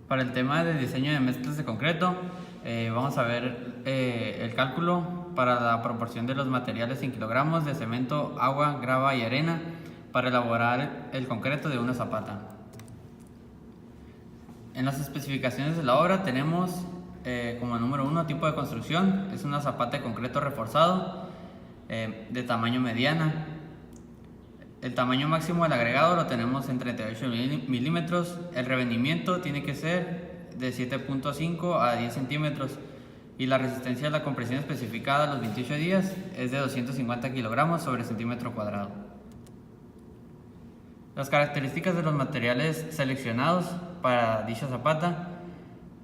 Para el tema de diseño de mezclas de concreto, vamos a ver el cálculo para la proporción de los materiales en kilogramos de cemento, agua, grava y arena para elaborar el concreto de una zapata. En las especificaciones de la obra tenemos como número 1 tipo de construcción, es una zapata de concreto reforzado de tamaño mediana. El tamaño máximo del agregado lo tenemos en 38 milímetros. El revenimiento tiene que ser de 7.5 a 10 centímetros y la resistencia a la compresión especificada a los 28 días es de 250 kilogramos sobre centímetro cuadrado. Las características de los materiales seleccionados para dicha zapata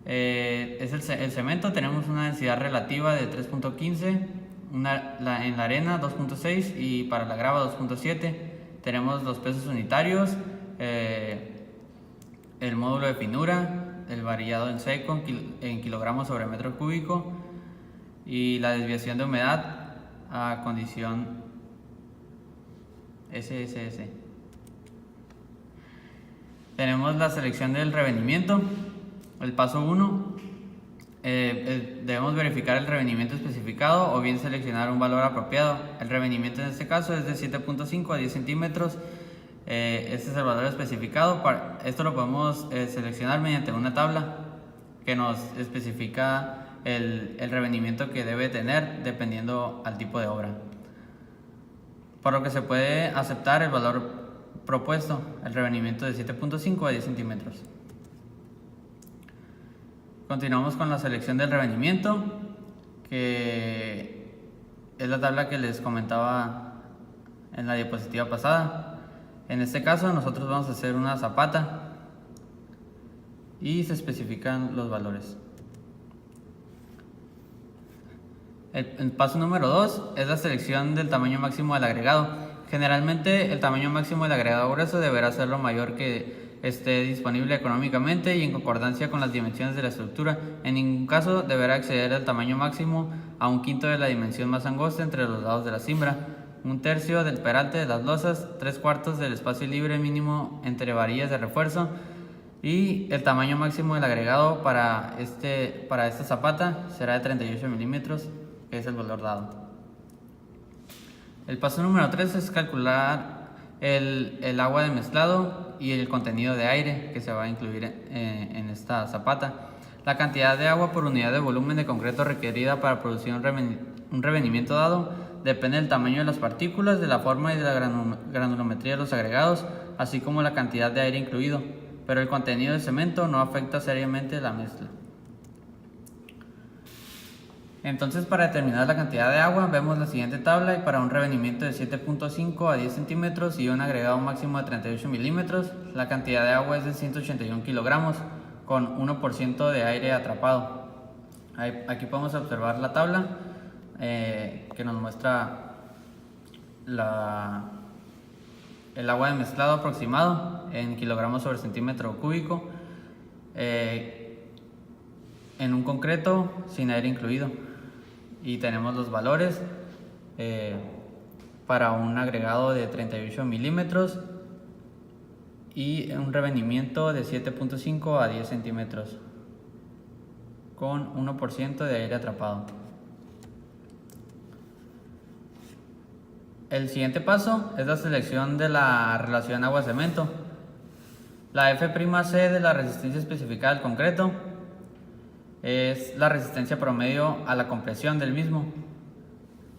es el cemento. Tenemos una densidad relativa de 3.15, en la arena 2.6 y para la grava 2.7. Tenemos los pesos unitarios, el módulo de finura, el varillado en seco en kilogramos sobre metro cúbico y la desviación de humedad a condición SSS. Tenemos la selección del revenimiento. El paso 1, debemos verificar el revenimiento especificado o bien seleccionar un valor apropiado. El revenimiento en este caso es de 7.5 a 10 centímetros. Este es el valor especificado. Esto lo podemos seleccionar mediante una tabla que nos especifica el revenimiento que debe tener dependiendo al tipo de obra. Por lo que se puede aceptar el valor propuesto, el revenimiento de 7.5 a 10 centímetros. Continuamos con la selección del revenimiento, que es la tabla que les comentaba en la diapositiva pasada. En este caso nosotros vamos a hacer una zapata y se especifican los valores. El paso número 2 es la selección del tamaño máximo del agregado. Generalmente el tamaño máximo del agregado grueso deberá ser lo mayor que esté disponible económicamente y en concordancia con las dimensiones de la estructura. En ningún caso deberá exceder el tamaño máximo a 1/5 de la dimensión más angosta entre los lados de la cimbra, 1/3 del peralte de las losas, 3/4 del espacio libre mínimo entre varillas de refuerzo, y el tamaño máximo del agregado para esta zapata será de 38 milímetros, que es el valor dado. El paso número 3 es calcular el agua de mezclado y el contenido de aire que se va a incluir en esta zapata. La cantidad de agua por unidad de volumen de concreto requerida para producir un revenimiento dado depende del tamaño de las partículas, de la forma y de la granulometría de los agregados, así como la cantidad de aire incluido, pero el contenido de cemento no afecta seriamente la mezcla. Entonces, para determinar la cantidad de agua vemos la siguiente tabla, y para un revenimiento de 7.5 a 10 centímetros y un agregado máximo de 38 milímetros, la cantidad de agua es de 181 kilogramos con 1% de aire atrapado. Aquí podemos observar la tabla que nos muestra el agua de mezclado aproximado en kilogramos sobre centímetro cúbico en un concreto sin aire incluido. Y tenemos los valores para un agregado de 38 milímetros y un revenimiento de 7.5 a 10 centímetros con 1% de aire atrapado. El siguiente paso es la selección de la relación agua-cemento. La F'C de la resistencia especificada del concreto es la resistencia promedio a la compresión del mismo.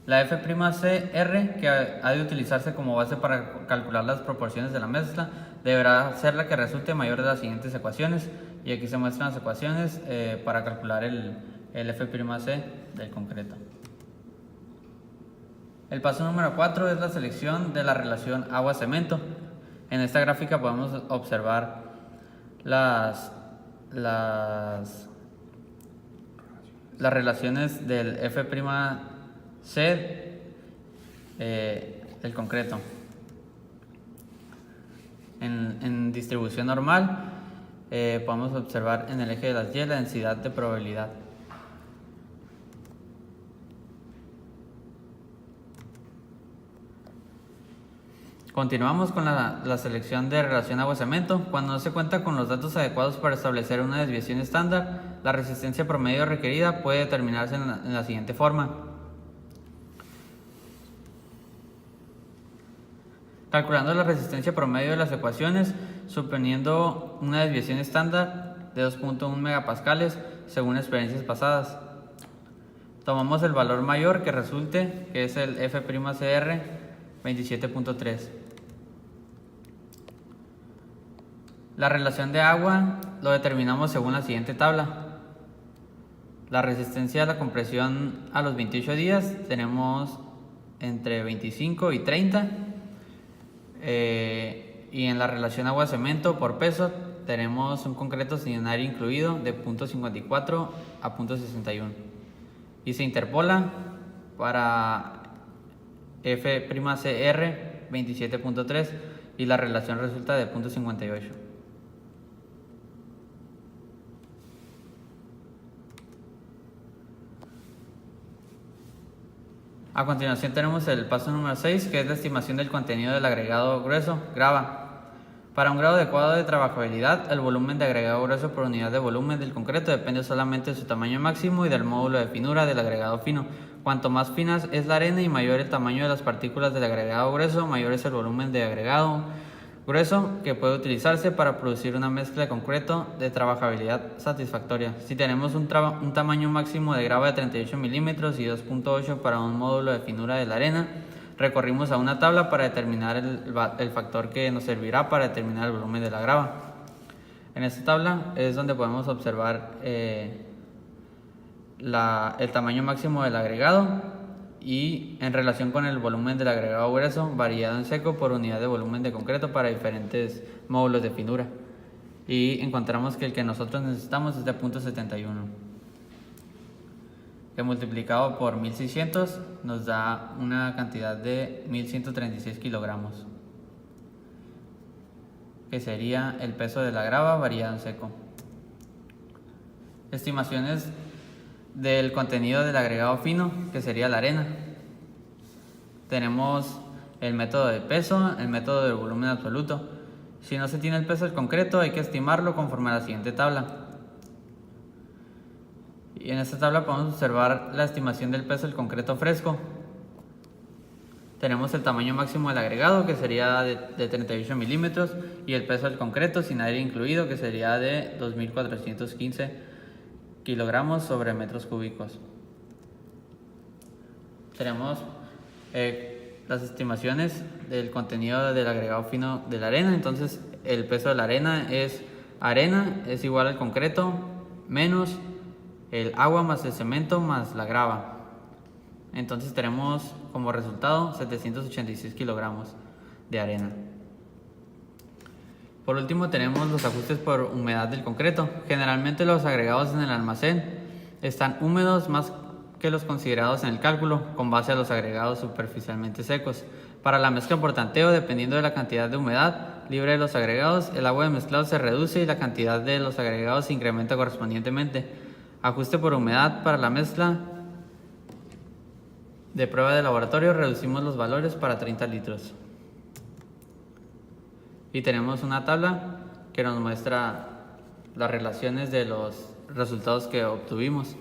La F'Cr, que ha de utilizarse como base para calcular las proporciones de la mezcla, deberá ser la que resulte mayor de las siguientes ecuaciones, y aquí se muestran las ecuaciones para calcular el F'C del concreto. El paso número 4 es la selección de la relación agua-cemento. En esta gráfica podemos observar las relaciones del F'C del concreto. En distribución normal podemos observar en el eje de las Y la densidad de probabilidad. Continuamos con la selección de relación agua-cemento. Cuando no se cuenta con los datos adecuados para establecer una desviación estándar, la resistencia promedio requerida puede determinarse en la siguiente forma. Calculando la resistencia promedio de las ecuaciones, suponiendo una desviación estándar de 2.1 megapascales según experiencias pasadas. Tomamos el valor mayor que resulte, que es el F'CR 27.3. La relación de agua lo determinamos según la siguiente tabla. La resistencia a la compresión a los 28 días tenemos entre 25 y 30. Y en la relación agua-cemento por peso tenemos un concreto sin área incluido de 0.54 a 0.61. Y se interpola para F'CR 27.3 y la relación resulta de 0.58. A continuación tenemos el paso número 6, que es la estimación del contenido del agregado grueso, grava. Para un grado adecuado de trabajabilidad, el volumen de agregado grueso por unidad de volumen del concreto depende solamente de su tamaño máximo y del módulo de finura del agregado fino. Cuanto más fina es la arena y mayor el tamaño de las partículas del agregado grueso, mayor es el volumen de agregado grueso que puede utilizarse para producir una mezcla de concreto de trabajabilidad satisfactoria. Si tenemos un tamaño máximo de grava de 38 milímetros y 2.8 para un módulo de finura de la arena, recorrimos a una tabla para determinar el factor que nos servirá para determinar el volumen de la grava. En esta tabla es donde podemos observar el tamaño máximo del agregado y en relación con el volumen del agregado grueso variado en seco por unidad de volumen de concreto para diferentes módulos de finura. Y encontramos que el que nosotros necesitamos es de 0.71, que multiplicado por 1600 nos da una cantidad de 1136 kilogramos, que sería el peso de la grava variado en seco. Estimaciones del contenido del agregado fino, que sería la arena. Tenemos el método de peso, el método del volumen absoluto. Si no se tiene el peso del concreto, hay que estimarlo conforme a la siguiente tabla. Y en esta tabla podemos observar la estimación del peso del concreto fresco. Tenemos el tamaño máximo del agregado, que sería de 38 milímetros, y el peso del concreto sin aire incluido, que sería de 2415 kilogramos sobre metros cúbicos. Tenemos las estimaciones del contenido del agregado fino de la arena. Entonces el peso de la arena es igual al concreto menos el agua más el cemento más la grava. Entonces tenemos como resultado 786 kilogramos de arena. Por último tenemos los ajustes por humedad del concreto. Generalmente los agregados en el almacén están húmedos más que los considerados en el cálculo, con base a los agregados superficialmente secos. Para la mezcla por tanteo, dependiendo de la cantidad de humedad libre de los agregados, el agua de mezclado se reduce y la cantidad de los agregados se incrementa correspondientemente. Ajuste por humedad para la mezcla de prueba de laboratorio, reducimos los valores para 30 litros. Y tenemos una tabla que nos muestra las relaciones de los resultados que obtuvimos.